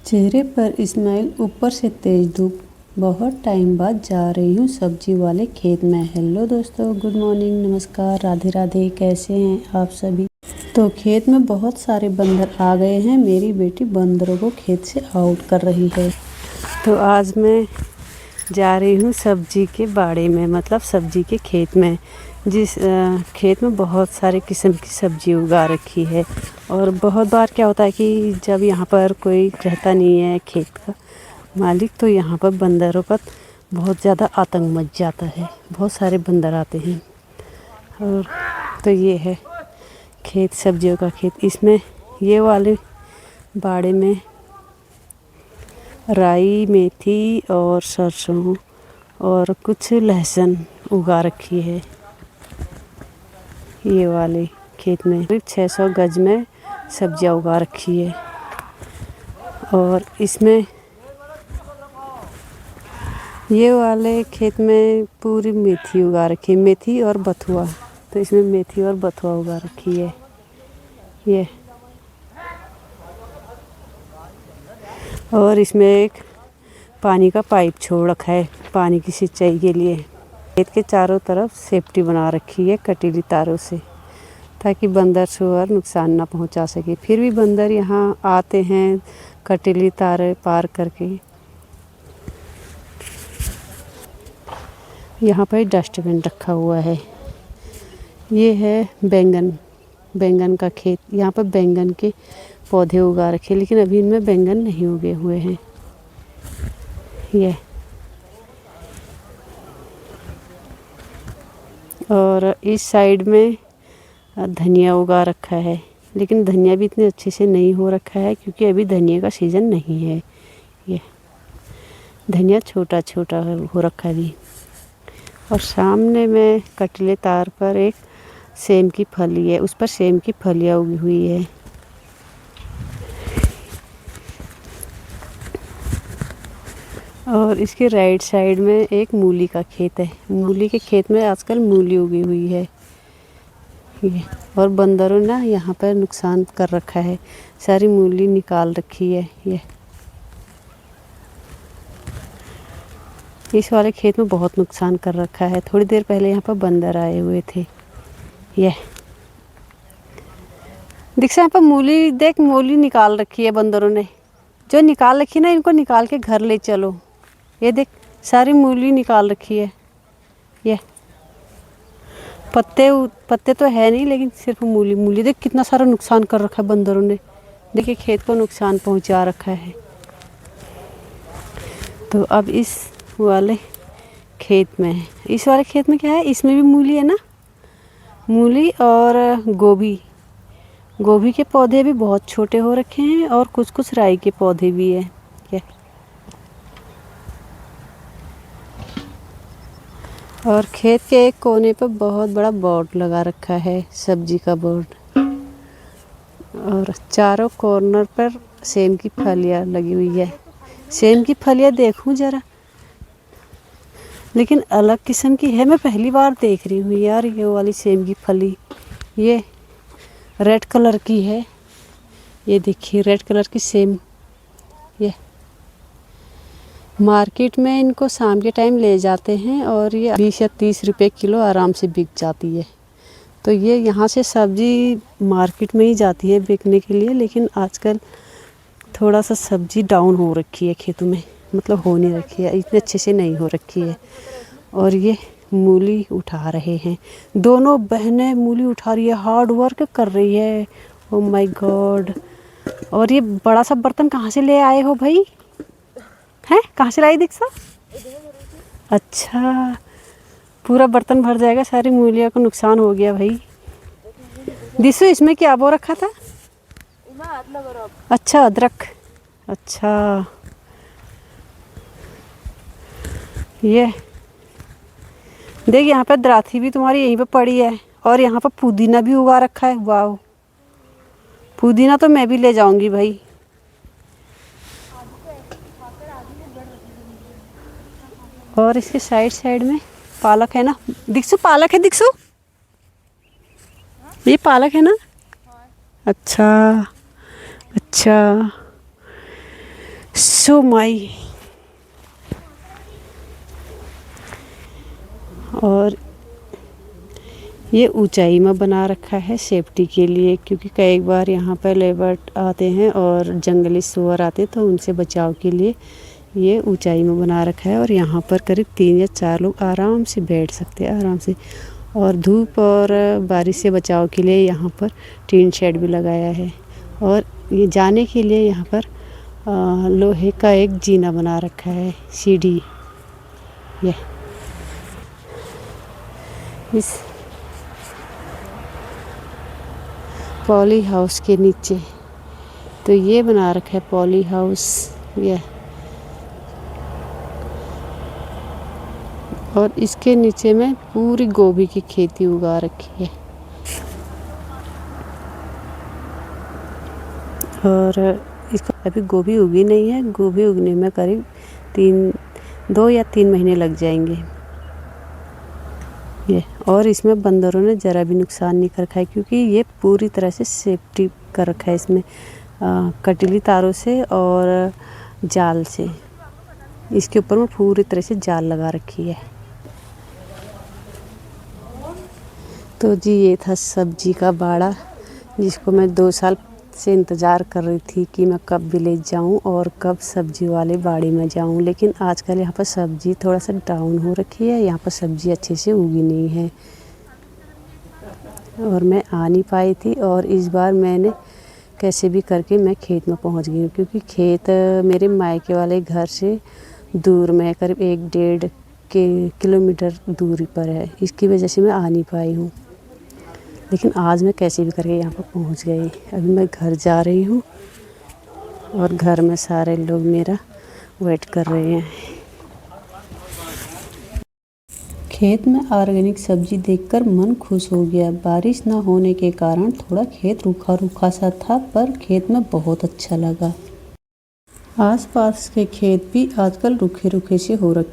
चेहरे पर स्माइल, ऊपर से तेज धूप। बहुत टाइम बाद जा रही हूँ सब्जी वाले खेत में। हेलो दोस्तों, गुड मॉर्निंग, नमस्कार, राधे राधे। कैसे हैं आप सभी? तो खेत में बहुत सारे बंदर आ गए हैं। मेरी बेटी बंदरों को खेत से आउट कर रही है। तो आज मैं जा रही हूँ सब्जी के बाड़े में, मतलब सब्जी के खेत में। जिस खेत में बहुत सारे किस्म की सब्जी उगा रखी है। और बहुत बार क्या होता है कि जब यहाँ पर कोई रहता नहीं है खेत का मालिक, तो यहाँ पर बंदरों का बहुत ज़्यादा आतंक मच जाता है। बहुत सारे बंदर आते हैं। और तो ये है खेत, सब्जियों का खेत। इसमें ये वाले बाड़े में राई, मेथी और सरसों और कुछ लहसुन उगा रखी है। ये वाले खेत में करीब 600 गज में सब्जियां उगा रखी है। और इसमें ये वाले खेत में पूरी मेथी उगा रखी है, मेथी और बथुआ। तो इसमें मेथी और बथुआ उगा रखी है। ये और इसमें एक पानी का पाइप छोड़ रखा है पानी की सिंचाई के लिए। खेत के चारों तरफ सेफ्टी बना रखी है कटीली तारों से, ताकि बंदर सुअर नुकसान ना पहुंचा सके। फिर भी बंदर यहाँ आते हैं कटीली तारें पार करके। यहाँ पर डस्टबिन रखा हुआ है। ये है बैंगन का खेत। यहाँ पर बैंगन के पौधे उगा रखे, लेकिन अभी इनमें बैंगन नहीं उगे हुए हैं। ये और इस साइड में धनिया उगा रखा है, लेकिन धनिया भी इतने अच्छे से नहीं हो रखा है क्योंकि अभी धनिया का सीज़न नहीं है। ये धनिया छोटा छोटा हो रखा है अभी। और सामने में कटले तार पर एक सेम की फली है, उस पर सेम की फलियाँ उगी हुई है। और इसके राइट साइड में एक मूली का खेत है। मूली के खेत में आजकल मूली उगी हुई है। ये और बंदरों ने यहाँ पर नुकसान कर रखा है, सारी मूली निकाल रखी है। ये इस वाले खेत में बहुत नुकसान कर रखा है। थोड़ी देर पहले यहाँ पर बंदर आए हुए थे। ये दीक्षा, यहाँ पर मूली देख, मूली निकाल रखी है बंदरों ने। जो निकाल रखी ना, इनको निकाल के घर ले चलो। ये देख, सारी मूली निकाल रखी है। ये पत्ते तो है नहीं, लेकिन सिर्फ मूली देख, कितना सारा नुकसान कर रखा है बंदरों ने। देखिए खेत को नुकसान पहुंचा रखा है। तो अब इस वाले खेत में है। इस वाले खेत में क्या है, इसमें भी मूली है ना, मूली और गोभी के पौधे भी बहुत छोटे हो रखे हैं। और कुछ कुछ राई के पौधे भी है। क्या और खेत के एक कोने पर बहुत बड़ा बोर्ड लगा रखा है, सब्जी का बोर्ड। और चारों कॉर्नर पर सेम की फलियाँ लगी हुई है। सेम की फलियाँ देखूं ज़रा, लेकिन अलग किस्म की है। मैं पहली बार देख रही हूँ यार ये वाली सेम की फली। ये रेड कलर की है। ये देखिए रेड कलर की सेम। ये मार्केट में इनको शाम के टाइम ले जाते हैं और ये 20 या 30 रुपए किलो आराम से बिक जाती है। तो ये यहाँ से सब्ज़ी मार्केट में ही जाती है बिकने के लिए, लेकिन आजकल थोड़ा सा सब्ज़ी डाउन हो रखी है खेतों में, मतलब हो नहीं रखी है, इतने अच्छे से नहीं हो रखी है। और ये मूली उठा रहे हैं, दोनों बहनें मूली उठा रही है, हार्ड वर्क कर रही है। Oh my God. और ये बड़ा सा बर्तन कहाँ से ले आए हो भाई? हैं, कहाँ से लाई दीक्षा? अच्छा, पूरा बर्तन भर जाएगा। सारी मूलियों को नुकसान हो गया भाई। दिसू, इसमें क्या बो रखा था? अच्छा, अदरक। अच्छा, ये देख, यहाँ पे दराथी भी तुम्हारी यहीं पे पड़ी है। और यहाँ पर पुदीना भी उगा रखा है। वाह, पुदीना तो मैं भी ले जाऊंगी भाई। और इसके साइड साइड में पालक है ना दिक्सु, पालक है दिक्सु, ये पालक है ना। अच्छा अच्छा, सो माई। और ये ऊंचाई में बना रखा है सेफ्टी के लिए, क्योंकि कई बार यहाँ पर लेबर आते हैं और जंगली सूअर आते हैं, तो उनसे बचाव के लिए ये ऊंचाई में बना रखा है। और यहाँ पर करीब 3 या 4 लोग आराम से बैठ सकते हैं, आराम से। और धूप और बारिश से बचाव के लिए यहाँ पर टीन शेड भी लगाया है। और ये जाने के लिए यहाँ पर लोहे का एक जीना बना रखा है, सीढ़ी। ये इस पॉली हाउस के नीचे तो ये बना रखा है पॉली हाउस। ये और इसके नीचे में पूरी गोभी की खेती उगा रखी है। और इसका अभी गोभी उगी नहीं है, गोभी उगने में करीब 2 या 3 महीने लग जाएंगे। ये और इसमें बंदरों ने ज़रा भी नुकसान नहीं कर रखा है, क्योंकि ये पूरी तरह से सेफ्टी कर रखा है इसमें कटीली तारों से और जाल से। इसके ऊपर में पूरी तरह से जाल लगा रखी है। तो जी ये था सब्जी का बाड़ा, जिसको मैं 2 साल से इंतज़ार कर रही थी कि मैं कब विलेज जाऊं और कब सब्जी वाले बाड़ी में जाऊं। लेकिन आजकल यहाँ पर सब्जी थोड़ा सा डाउन हो रखी है, यहाँ पर सब्जी अच्छे से उगी नहीं है और मैं आ नहीं पाई थी। और इस बार मैंने कैसे भी करके मैं खेत में पहुँच गई हूँ, क्योंकि खेत मेरे मायके वाले घर से दूर में करीब 1-1.5 किलोमीटर दूरी पर है। इसकी वजह से मैं आ नहीं पाई हूँ, लेकिन आज मैं कैसे भी करके यहाँ पर पहुँच गई। अभी मैं घर जा रही हूँ और घर में सारे लोग मेरा वेट कर रहे हैं। खेत में ऑर्गेनिक सब्जी देखकर मन खुश हो गया। बारिश ना होने के कारण थोड़ा खेत रूखा रूखा सा था, पर खेत में बहुत अच्छा लगा। आसपास के खेत भी आजकल रूखे रूखे से हो रखे।